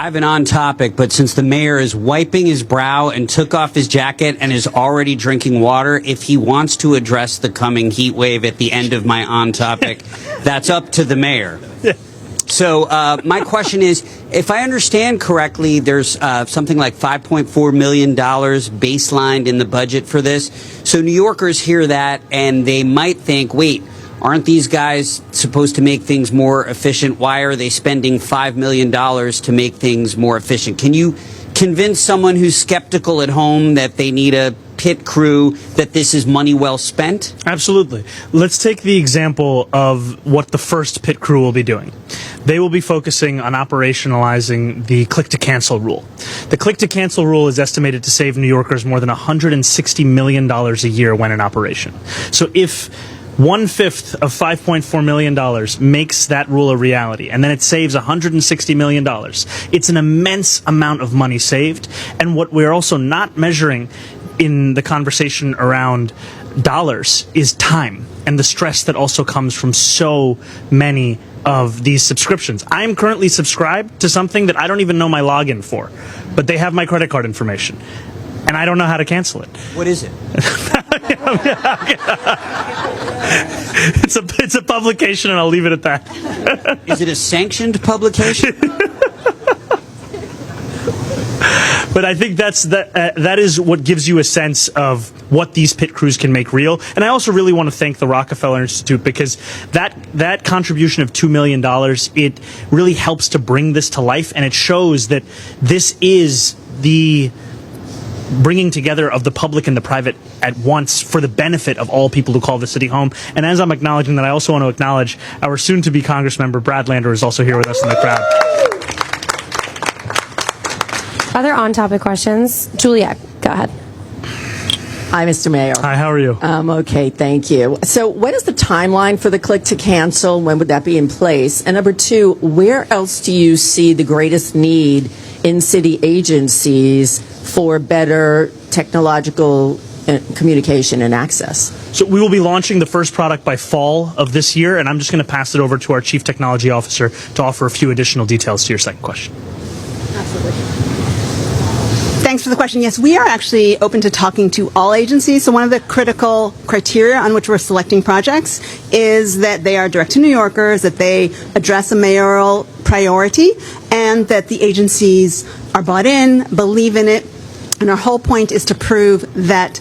I have an on topic, but since the mayor is wiping his brow and took off his jacket and is already drinking water, if he wants to address the coming heat wave at the end of my on topic, that's up to the mayor. So my question is, if I understand correctly, there's something like $5.4 million baselined in the budget for this. So New Yorkers hear that and they might think, wait, aren't these guys supposed to make things more efficient? Why are they spending $5 million to make things more efficient? Can you convince someone who's skeptical at home that they need a pit crew that this is money well spent? Absolutely. Let's take the example of what the first pit crew will be doing. They will be focusing on operationalizing the click-to-cancel rule. The click-to-cancel rule is estimated to save New Yorkers more than $160 million a year when in operation. So if 1/5 of $5.4 million makes that rule a reality, and then it saves $160 million. It's an immense amount of money saved. And what we're also not measuring in the conversation around dollars is time and the stress that also comes from so many of these subscriptions. I am currently subscribed to something that I don't even know my login for, but they have my credit card information, and I don't know how to cancel it. What is it? It's a publication, and I'll leave it at that. Is it a sanctioned publication? But I think that is what gives you a sense of what these pit crews can make real. And I also really want to thank the Rockefeller Institute, because that contribution of $2 million, it really helps to bring this to life, and it shows that this is the bringing together of the public and the private at once for the benefit of all people who call the city home. And as I'm acknowledging that, I also want to acknowledge our soon-to-be Congressmember Brad Lander is also here with us in the crowd. Other on-topic questions? Juliet, go ahead. Hi, Mr. Mayor. Hi, how are you? Okay, thank you. So what is the timeline for the click to cancel? When would that be in place? And number two, where else do you see the greatest need in city agencies for better technological communication and access? So we will be launching the first product by fall of this year, and I'm just going to pass it over to our Chief Technology Officer to offer a few additional details to your second question. Absolutely. Thanks for the question. Yes, we are actually open to talking to all agencies. So one of the critical criteria on which we're selecting projects is that they are direct to New Yorkers, that they address a mayoral priority, and that the agencies are bought in, believe in it. And our whole point is to prove that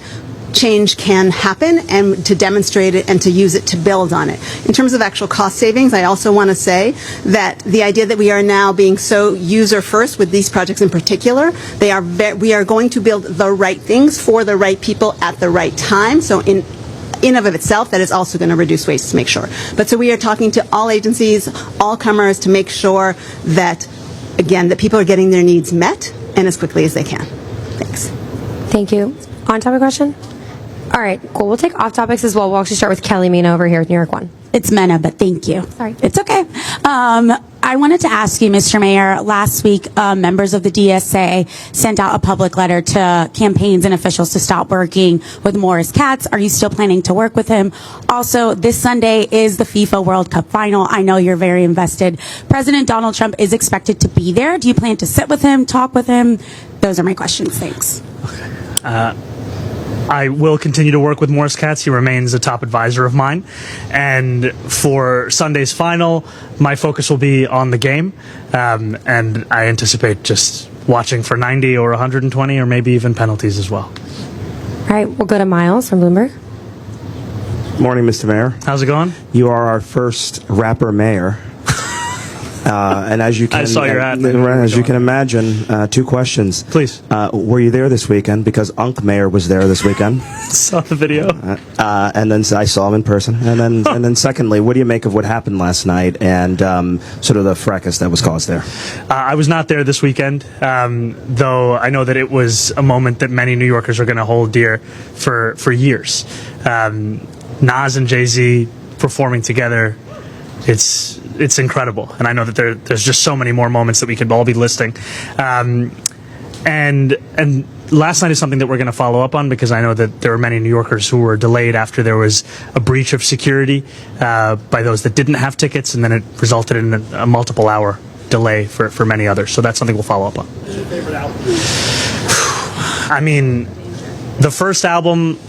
change can happen and to demonstrate it and to use it to build on it. In terms of actual cost savings, I also want to say that the idea that we are now being so user first with these projects in particular, we are going to build the right things for the right people at the right time. So in of itself, that is also going to reduce waste, to make sure. But so we are talking to all agencies, all comers, to make sure that, again, that people are getting their needs met and as quickly as they can. Thanks. Thank you. On-topic question? All right, cool. We'll take off topics as well. We'll actually start with Kelly Mina over here at New York One. It's Mena, but thank you. Sorry. It's okay. I wanted to ask you, Mr. Mayor, last week, members of the DSA sent out a public letter to campaigns and officials to stop working with Morris Katz. Are you still planning to work with him? Also, this Sunday is the FIFA World Cup Final. I know you're very invested. President Donald Trump is expected to be there. Do you plan to sit with him, talk with him? Those are my questions. Thanks. Okay. I will continue to work with Morris Katz. He remains a top advisor of mine. And for Sunday's final, my focus will be on the game. And I anticipate just watching for 90 or 120 or maybe even penalties as well. All right, we'll go to Miles from Bloomberg. Morning, Mr. Mayor. How's it going? You are our first rapper mayor. And as you can, I saw your ad. As you can imagine, two questions. Please. Were you there this weekend? Because Unc Mayor was there this weekend. Saw the video. And then I saw him in person. And then secondly, what do you make of what happened last night and sort of the fracas that was caused there? I was not there this weekend, though I know that it was a moment that many New Yorkers are going to hold dear for years. Nas and Jay-Z performing together, it's incredible, and I know that there's just so many more moments that we could all be listing. And last night is something that we're going to follow up on, because I know that there were many New Yorkers who were delayed after there was a breach of security by those that didn't have tickets, and then it resulted in a multiple-hour delay for many others. So that's something we'll follow up on. I mean, the first album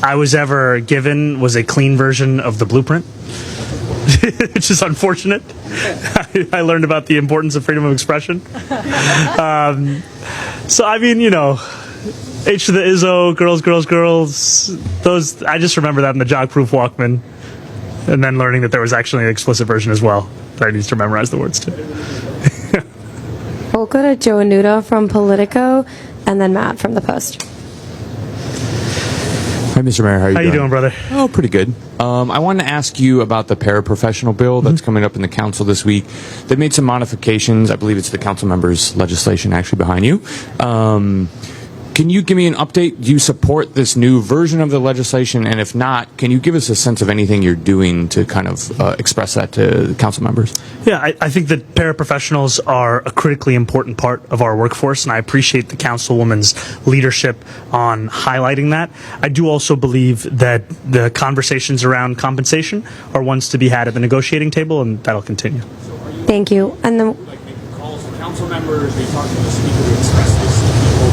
I was ever given was a clean version of the Blueprint, which is unfortunate. I learned about the importance of freedom of expression. So, I mean, you know, H to the Izzo, Girls, Girls, Girls, those, I just remember that in the Jog-Proof Walkman, and then learning that there was actually an explicit version as well that I need to memorize the words to. We'll go to Joe Anuda from Politico, and then Matt from The Post. Hi, Mr. Mayor. How How you doing, brother? Oh, pretty good. I wanted to ask you about the paraprofessional bill that's coming up in the council this week. They've made some modifications. I believe it's the council members' legislation actually behind you. Can you give me an update? Do you support this new version of the legislation? And if not, can you give us a sense of anything you're doing to kind of express that to the council members? Yeah, I think that paraprofessionals are a critically important part of our workforce, and I appreciate the councilwoman's leadership on highlighting that. I do also believe that the conversations around compensation are ones to be had at the negotiating table, and that'll continue. Thank you. And then Making calls to council members, are you talking to the speaker to express this to people?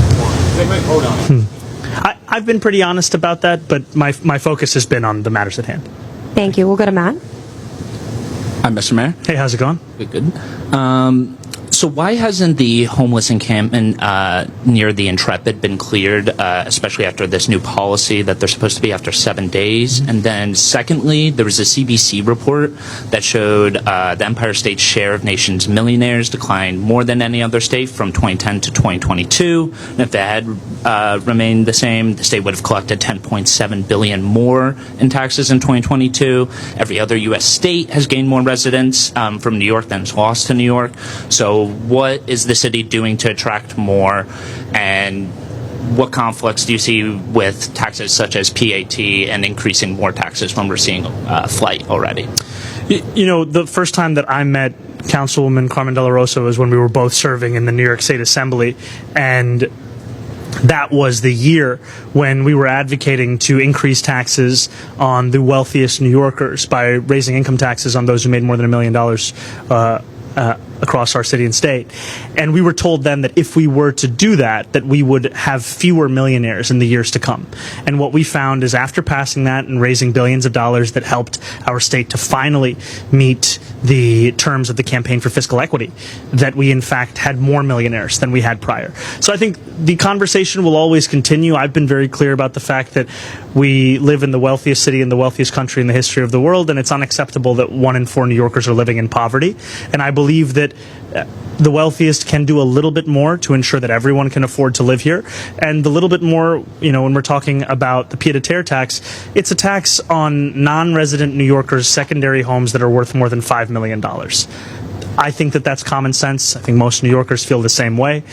They might vote on it. I've been pretty honest about that, but my focus has been on the matters at hand. thank you. We'll go to Matt. Hi, Mr. Mayor. Hey, how's it going? Good. So why hasn't the homeless encampment near the Intrepid been cleared, especially after this new policy that they're supposed to be after 7 days? And then secondly, there was a CBC report that showed the Empire State's share of nation's millionaires declined more than any other state from 2010 to 2022. And if that had remained the same, the state would have collected $10.7 billion more in taxes in 2022. Every other U.S. state has gained more residents from New York than it's lost to New York. So what is the city doing to attract more, and what conflicts do you see with taxes such as PAT and increasing more taxes when we're seeing flight already? You know, the first time that I met Councilwoman Carmen De La Rosa was when we were both serving in the New York State Assembly, and that was the year when we were advocating to increase taxes on the wealthiest New Yorkers by raising income taxes on those who made more than $1 million across our city and state. And we were told then that if we were to do that, that we would have fewer millionaires in the years to come. And what we found is after passing that and raising billions of dollars that helped our state to finally meet the terms of the campaign for fiscal equity, that we in fact had more millionaires than we had prior. So I think the conversation will always continue. I've been very clear about the fact that we live in the wealthiest city in the wealthiest country in the history of the world, and it's unacceptable that 1 in 4 New Yorkers are living in poverty. And I believe that the wealthiest can do a little bit more to ensure that everyone can afford to live here. And the little bit more, you know, when we're talking about the pied-à-terre tax, it's a tax on non-resident New Yorkers' secondary homes that are worth more than $5 million. I think that that's common sense. I think most New Yorkers feel the same way.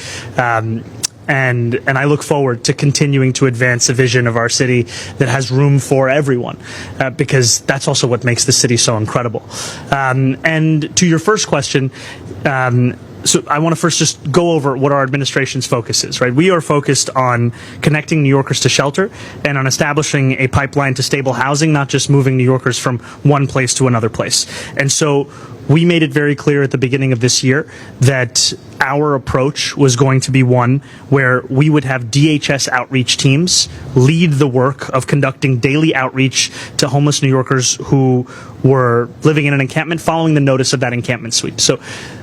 And I look forward to continuing to advance a vision of our city that has room for everyone, because that's also what makes the city so incredible. And to your first question, so I want to first just go over what our administration's focus is, right? We are focused on connecting New Yorkers to shelter and on establishing a pipeline to stable housing, not just moving New Yorkers from one place to another place. And so we made it very clear at the beginning of this year that our approach was going to be one where we would have DHS outreach teams lead the work of conducting daily outreach to homeless New Yorkers who were living in an encampment following the notice of that encampment sweep. So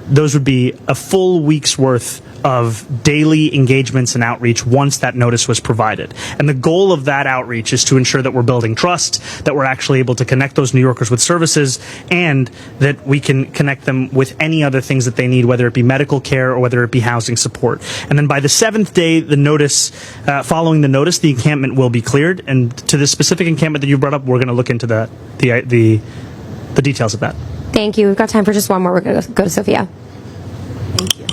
those would be a full week's worth of daily engagements and outreach once that notice was provided. And the goal of that outreach is to ensure that we're building trust, that we're actually able to connect those New Yorkers with services, and that we can connect them with any other things that they need, whether it be medical care or whether it be housing support. And then by the 7th day, the notice, following the notice, the encampment will be cleared. And to the specific encampment that you brought up, we're going to look into the details of that. Thank you. We've got time for just one more. We're going to go to Sophia. Thank you.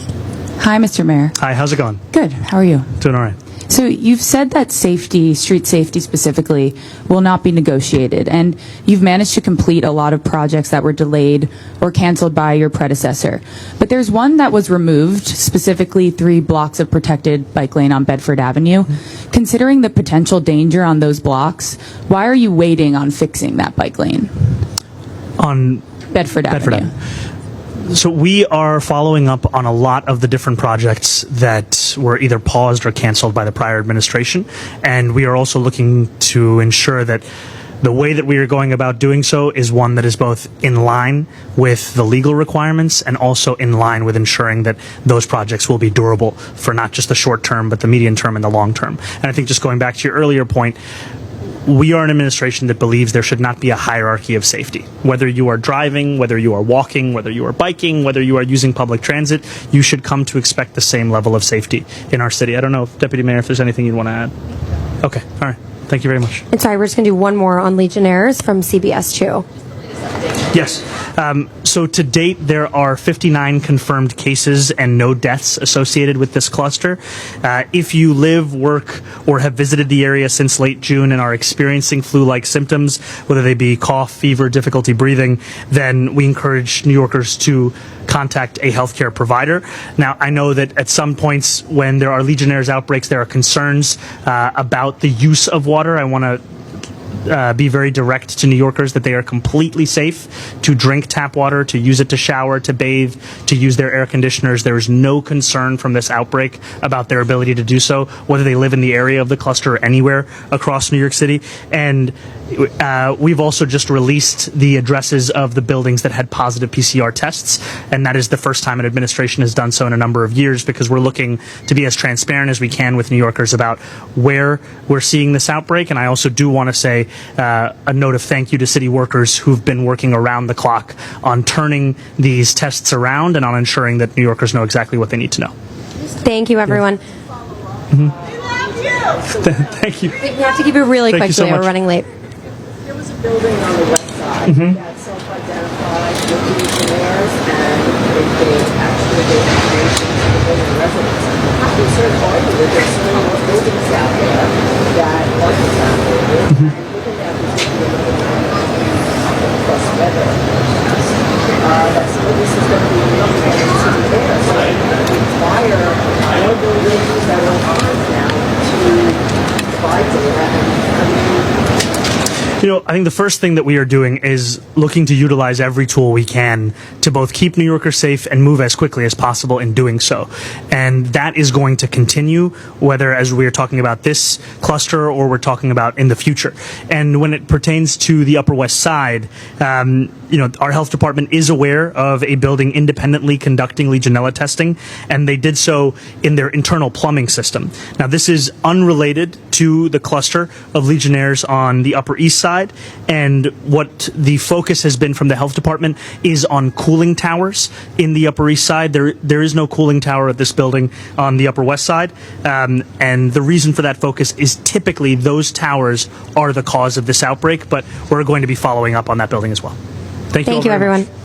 Hi, Mr. Mayor. Hi, how's it going? Good. How are you? Doing all right. So you've said that safety, street safety specifically, will not be negotiated, and you've managed to complete a lot of projects that were delayed or canceled by your predecessor. But there's one that was removed, specifically 3 blocks of protected bike lane on Bedford Avenue. Considering the potential danger on those blocks, why are you waiting on fixing that bike lane? On Bedford Avenue. So we are following up on a lot of the different projects that were either paused or canceled by the prior administration, and we are also looking to ensure that the way that we are going about doing so is one that is both in line with the legal requirements and also in line with ensuring that those projects will be durable for not just the short term, but the medium term and the long term. And I think just going back to your earlier point, we are an administration that believes there should not be a hierarchy of safety. Whether you are driving, whether you are walking, whether you are biking, whether you are using public transit, you should come to expect the same level of safety in our city. I don't know, Deputy Mayor, if there's anything you'd want to add. Okay, all right. Thank you very much. And sorry, we're just going to do one more on Legionnaires from CBS 2. Yes. So to date, there are 59 confirmed cases and no deaths associated with this cluster. If you live, work, or have visited the area since late June and are experiencing flu-like symptoms, whether they be cough, fever, difficulty breathing, then we encourage New Yorkers to contact a healthcare provider. Now, I know that at some points when there are Legionnaires outbreaks, there are concerns about the use of water. I want to be very direct to New Yorkers that they are completely safe to drink tap water, to use it to shower, to bathe, to use their air conditioners. There is no concern from this outbreak about their ability to do so, whether they live in the area of the cluster or anywhere across New York City. And we've also just released the addresses of the buildings that had positive PCR tests, and that is the first time an administration has done so in a number of years, because we're looking to be as transparent as we can with New Yorkers about where we're seeing this outbreak. And I also do want to say a note of thank you to city workers who've been working around the clock on turning these tests around and on ensuring that New Yorkers know exactly what they need to know. Thank you, everyone. Thank you. We have to keep it really Thank quick, you so Julia. We're much. running late. There was a building on the west side that self-identified with Legionnaires, and they actually gave information to the building residents. How concerned are you that there's so many more buildings out there that aren't contaminated, and looking at particular plus weather that some of this is going to be illuminated to the air, so it's going to require more buildings that are on now to provide data and You know, I think the first thing that we are doing is looking to utilize every tool we can to both keep New Yorkers safe and move as quickly as possible in doing so. And that is going to continue, whether as we are talking about this cluster or we're talking about in the future. And when it pertains to the Upper West Side, you know, our health department is aware of a building independently conducting Legionella testing, and they did so in their internal plumbing system. Now, this is unrelated to the cluster of Legionnaires on the Upper East Side, and what the focus has been from the health department is on cooling towers in the Upper East Side. There is no cooling tower at this building on the Upper West Side, and the reason for that focus is typically those towers are the cause of this outbreak, but we're going to be following up on that building as well. Thank you Thank you, all very much. everyone.